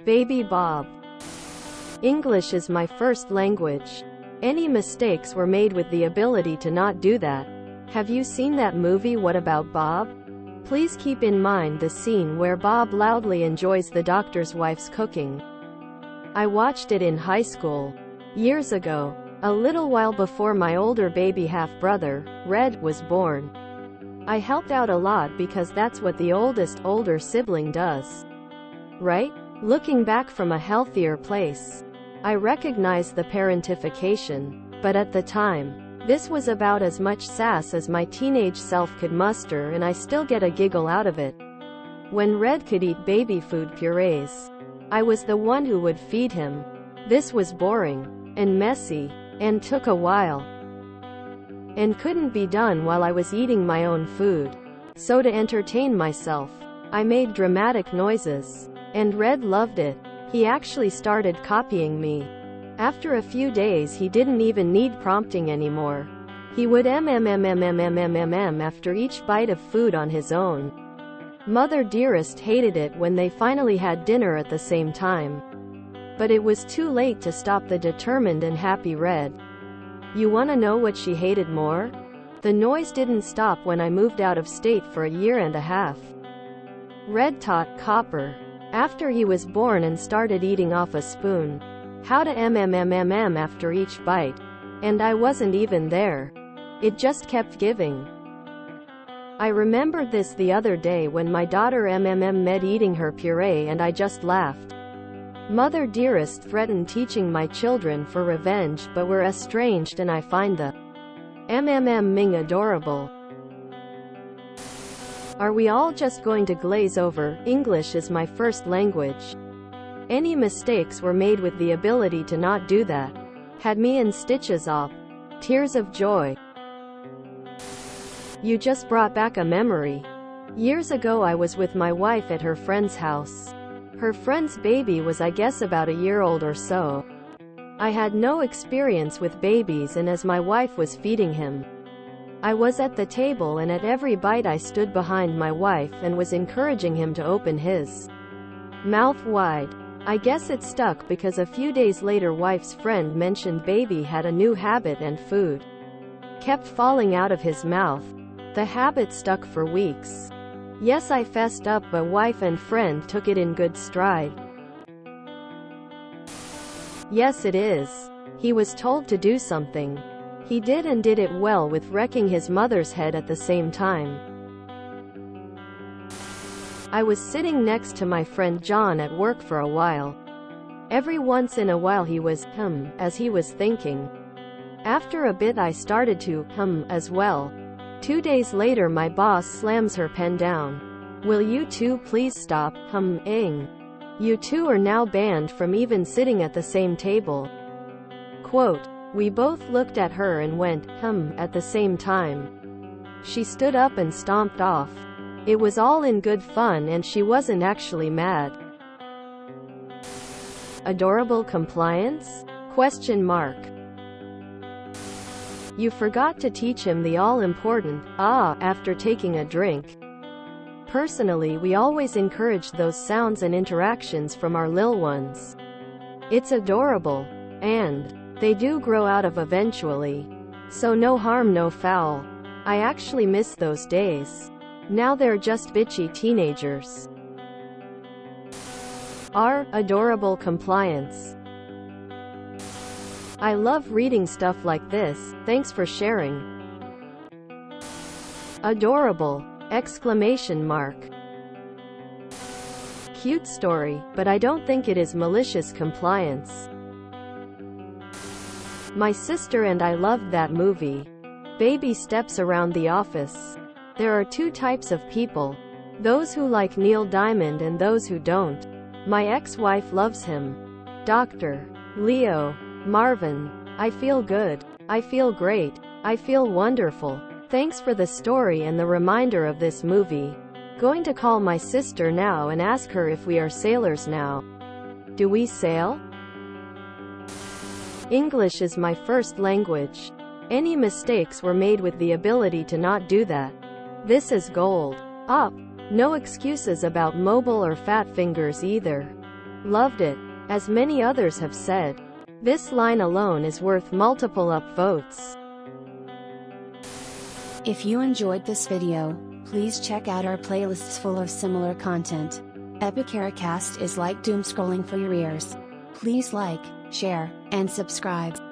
Baby Bob. English is my first language. Any mistakes were made with the ability to not do that. Have you seen that movie What About Bob? Please keep in mind the scene where Bob loudly enjoys the doctor's wife's cooking. I watched it in high school. Years ago. A little while before my older baby half-brother, Red, was born. I helped out a lot because that's what the oldest older sibling does. Right? Looking back from a healthier place, I recognize the parentification, but at the time, this was about as much sass as my teenage self could muster, and I still get a giggle out of it. When Red could eat baby food purees, I was the one who would feed him. This was boring, and messy, and took a while, and couldn't be done while I was eating my own food. So to entertain myself, I made dramatic noises, and Red loved it. He actually started copying me. After a few days he didn't even need prompting anymore. He would after each bite of food on his own. Mother Dearest hated it when they finally had dinner at the same time. But it was too late to stop the determined and happy Red. You wanna know what she hated more? The noise didn't stop when I moved out of state for a year and a half. Red taught Copper, after he was born and started eating off a spoon, how to after each bite. And I wasn't even there. It just kept giving. I remembered this the other day when my daughter med eating her puree, and I just laughed. Mother Dearest threatened teaching my children for revenge, but we're estranged, and I find the Ming adorable. Are we all just going to glaze over? English is my first language. Any mistakes were made with the ability to not do that. Had me in stitches op. Tears of joy. You just brought back a memory. Years ago I was with my wife at her friend's house. Her friend's baby was, I guess, about a year old or so. I had no experience with babies, and as my wife was feeding him, I was at the table, and at every bite I stood behind my wife and was encouraging him to open his mouth wide. I guess it stuck because a few days later wife's friend mentioned baby had a new habit and food kept falling out of his mouth. The habit stuck for weeks. Yes, I fessed up, but wife and friend took it in good stride. Yes, it is. He was told to do something. He did, and did it well, with wrecking his mother's head at the same time. I was sitting next to my friend John at work for a while. Every once in a while he was, as he was thinking. After a bit I started to, as well. 2 days later my boss slams her pen down. Will you two please stop, ing? You two are now banned from even sitting at the same table. Quote, we both looked at her and went, at the same time. She stood up and stomped off. It was all in good fun, and she wasn't actually mad. Adorable compliance? Question mark. You forgot to teach him the all-important, after taking a drink. Personally, we always encourage those sounds and interactions from our lil ones. It's adorable. And they do grow out of eventually. So no harm, no foul. I actually miss those days. Now they're just bitchy teenagers. Adorable compliance. I love reading stuff like this. Thanks for sharing. Adorable! Exclamation mark. Cute story, but I don't think it is malicious compliance. My sister and I loved that movie. Baby steps around the office. There are two types of people. Those who like Neil Diamond and those who don't. My ex-wife loves him. Dr. Leo. Marvin. I feel good. I feel great. I feel wonderful. Thanks for the story and the reminder of this movie. Going to call my sister now and ask her if we are sailors now. Do we sail? English is my first language. Any mistakes were made with the ability to not do that. This is gold. Up. No excuses about mobile or fat fingers either. Loved it. As many others have said, this line alone is worth multiple upvotes. If you enjoyed this video, please check out our playlists full of similar content. Epicaricast is like doom scrolling for your ears. Please like, share, and subscribe.